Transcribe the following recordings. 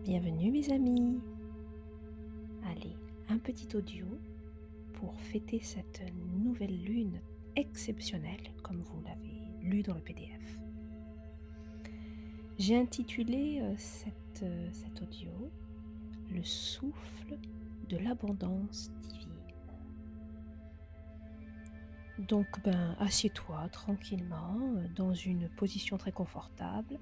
Bienvenue mes amis. Allez, un petit audio pour fêter cette nouvelle lune exceptionnelle comme vous l'avez lu dans le PDF. J'ai intitulé cet audio Le souffle de l'abondance divine. Donc assieds-toi tranquillement dans une position très confortable.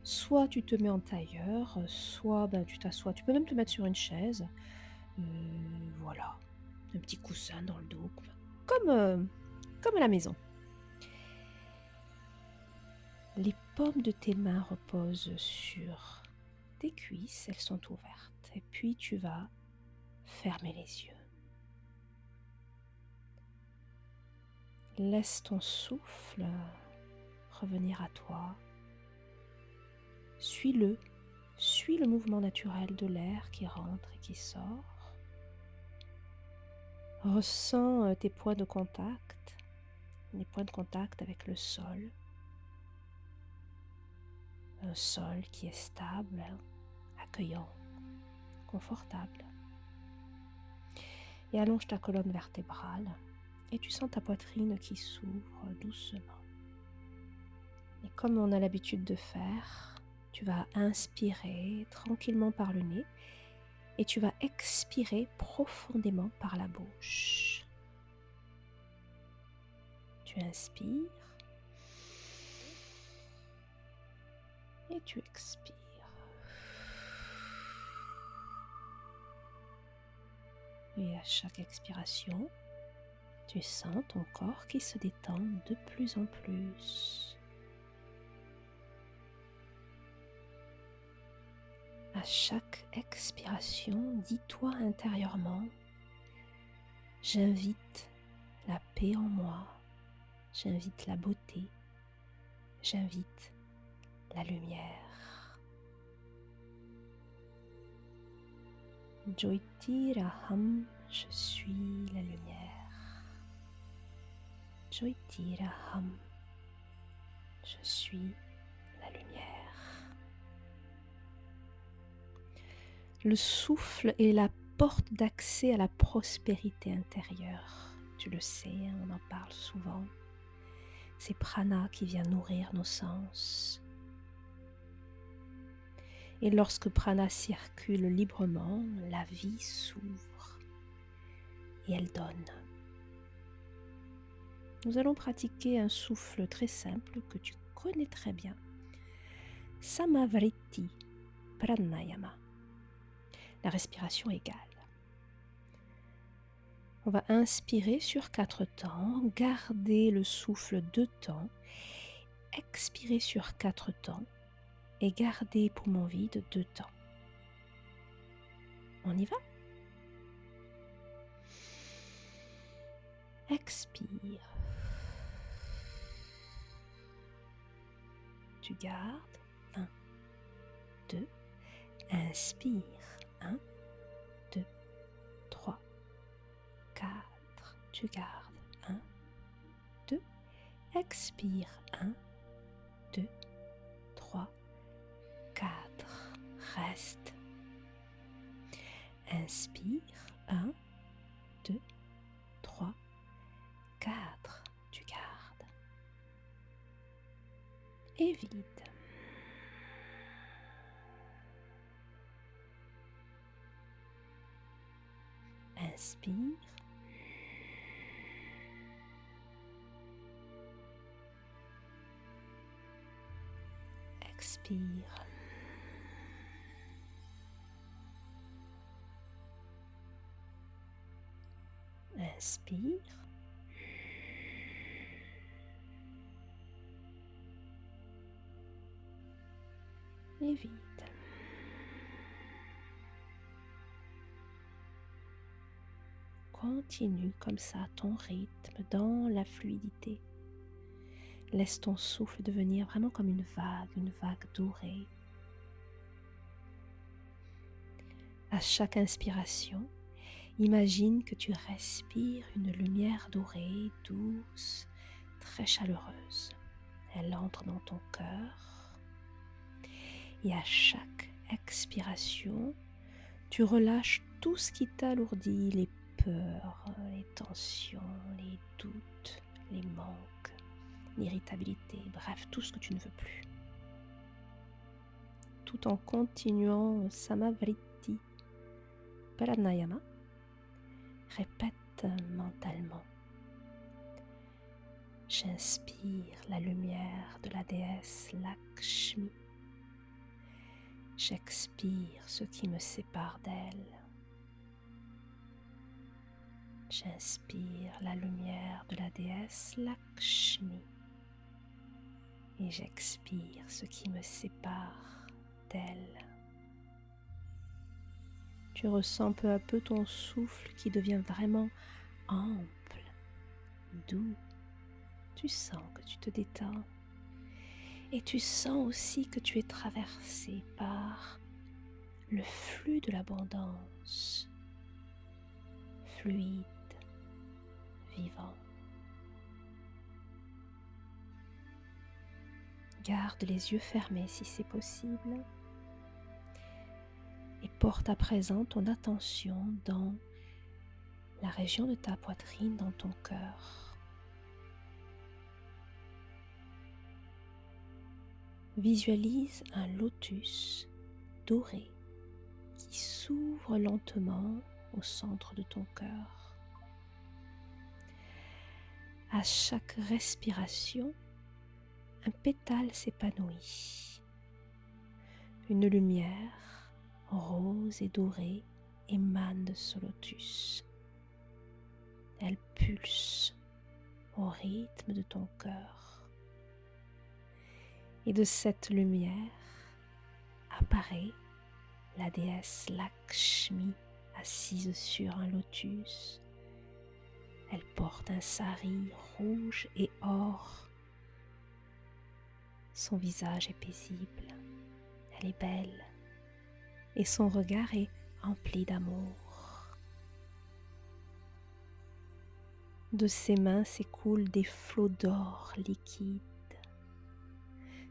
Soit tu te mets en tailleur, soit tu t'assois. Tu peux même te mettre sur une chaise. Voilà, un petit coussin dans le dos, comme à la maison. Les paumes de tes mains reposent sur tes cuisses, elles sont ouvertes. Et puis tu vas fermer les yeux. Laisse ton souffle revenir à toi. Suis le mouvement naturel de l'air qui rentre et qui sort. Ressens tes points de contact, les points de contact avec le sol. Un sol qui est stable, accueillant, confortable. Et allonge ta colonne vertébrale et tu sens ta poitrine qui s'ouvre doucement. Et comme on a l'habitude de faire, tu vas inspirer tranquillement par le nez et tu vas expirer profondément par la bouche. Tu inspires et tu expires. Et à chaque expiration, tu sens ton corps qui se détend de plus en plus. À chaque expiration, dis-toi intérieurement, j'invite la paix en moi, j'invite la beauté, j'invite la lumière. Joitiraham, je suis la lumière. Joitiraham, je suis la lumière. Le souffle est la porte d'accès à la prospérité intérieure. Tu le sais, on en parle souvent. C'est prana qui vient nourrir nos sens. Et lorsque prana circule librement, la vie s'ouvre et elle donne. Nous allons pratiquer un souffle très simple que tu connais très bien. Samavriti Pranayama. La respiration égale. On va inspirer sur 4 temps, garder le souffle 2 temps, expirer sur 4 temps et garder poumon vide 2 temps. On y va? Expire. Tu gardes. 1, 2. Inspire. 1, 2, 3, 4. Tu gardes. 1, 2. Expire. 1, 2, 3, 4. Reste. Inspire. 1, 2, 3, 4. Tu gardes. Et vide. Inspire. Expire. Inspire. Et vide. Continue comme ça ton rythme dans la fluidité. Laisse ton souffle devenir vraiment comme une vague dorée. À chaque inspiration, imagine que tu respires une lumière dorée, douce, très chaleureuse. Elle entre dans ton cœur et à chaque expiration, tu relâches tout ce qui t'alourdit, les peurs, les tensions, les doutes, les manques, l'irritabilité, bref, tout ce que tu ne veux plus. Tout en continuant Samavriti Pranayama, répète mentalement. J'inspire la lumière de la déesse Lakshmi. J'expire ce qui me sépare d'elle. J'inspire la lumière de la déesse Lakshmi et j'expire ce qui me sépare d'elle. Tu ressens peu à peu ton souffle qui devient vraiment ample, doux. Tu sens que tu te détends et tu sens aussi que tu es traversé par le flux de l'abondance, fluide, vivant. Garde les yeux fermés si c'est possible et porte à présent ton attention dans la région de ta poitrine, dans ton cœur. Visualise un lotus doré qui s'ouvre lentement au centre de ton cœur. À chaque respiration, un pétale s'épanouit. Une lumière rose et dorée émane de ce lotus. Elle pulse au rythme de ton cœur. Et de cette lumière apparaît la déesse Lakshmi assise sur un lotus. Elle porte un sari rouge et or. Son visage est paisible, elle est belle et son regard est empli d'amour. De ses mains s'écoulent des flots d'or liquide.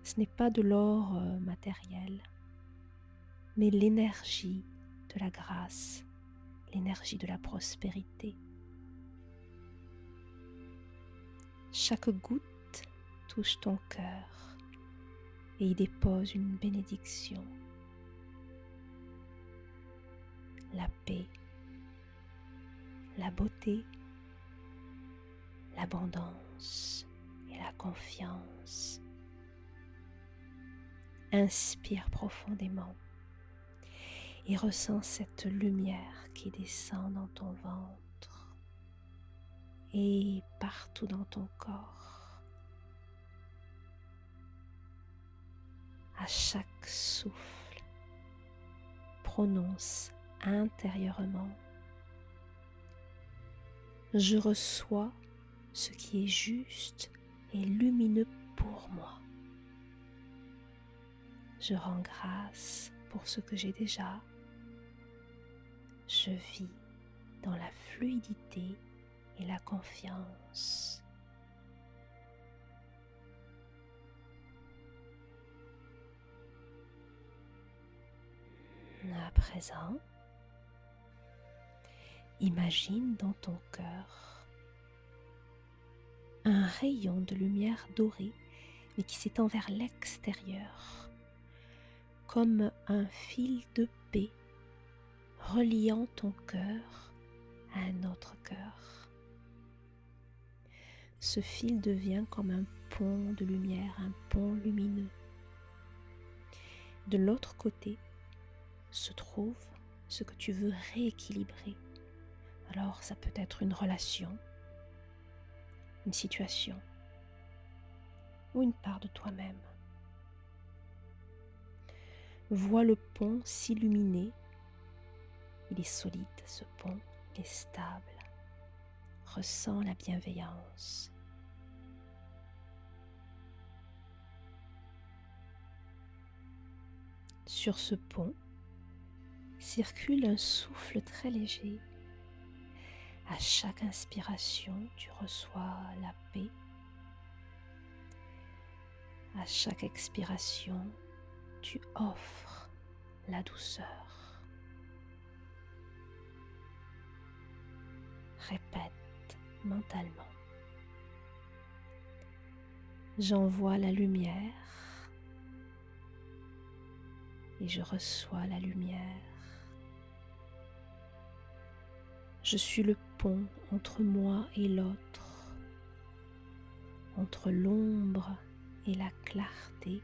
Ce n'est pas de l'or matériel, mais l'énergie de la grâce, l'énergie de la prospérité. Chaque goutte touche ton cœur et y dépose une bénédiction. La paix, la beauté, l'abondance et la confiance. Inspire profondément et ressens cette lumière qui descend dans ton ventre et partout dans ton corps. À chaque souffle, prononce intérieurement: je reçois ce qui est juste et lumineux pour moi. Je rends grâce pour ce que j'ai déjà. Je vis dans la fluidité et la confiance. À présent, imagine dans ton cœur un rayon de lumière dorée, mais qui s'étend vers l'extérieur, comme un fil de paix reliant ton cœur à un autre cœur. Ce fil devient comme un pont de lumière, un pont lumineux. De l'autre côté se trouve ce que tu veux rééquilibrer. Alors ça peut être une relation, une situation ou une part de toi-même. Vois le pont s'illuminer. Il est solide, ce pont, il est stable. Ressens la bienveillance. Sur ce pont, circule un souffle très léger. À chaque inspiration, tu reçois la paix. À chaque expiration, tu offres la douceur. Répète mentalement. J'envoie la lumière et je reçois la lumière. Je suis le pont entre moi et l'autre, entre l'ombre et la clarté,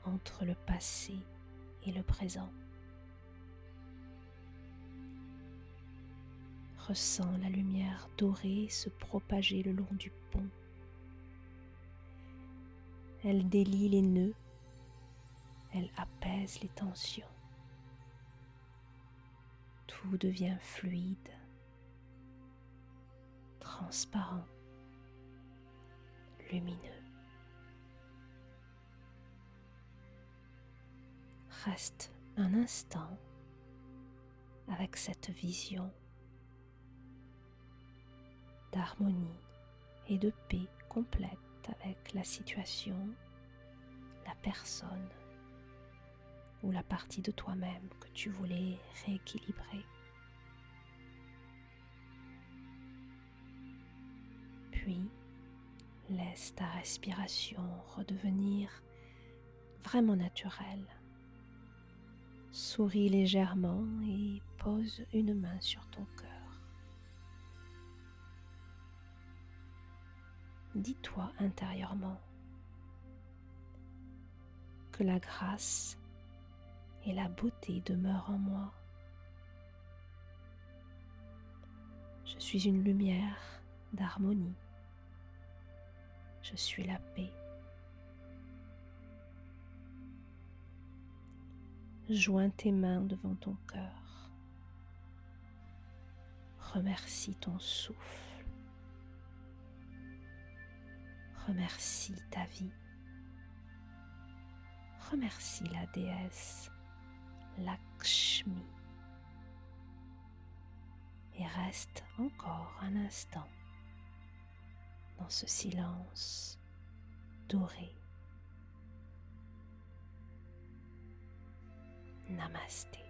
entre le passé et le présent. Ressens la lumière dorée se propager le long du pont. Elle délie les nœuds, elle apaise les tensions. Tout devient fluide, transparent, lumineux. Reste un instant avec cette vision d'harmonie et de paix complète avec la situation, la personne ou la partie de toi-même que tu voulais rééquilibrer. Puis, laisse ta respiration redevenir vraiment naturelle. Souris légèrement et pose une main sur ton cœur. Dis-toi intérieurement que la grâce et la beauté demeurent en moi. Je suis une lumière d'harmonie. Je suis la paix. Joins tes mains devant ton cœur. Remercie ton souffle. Remercie ta vie. Remercie la déesse Lakshmi. Et reste encore un instant dans ce silence doré. Namasté.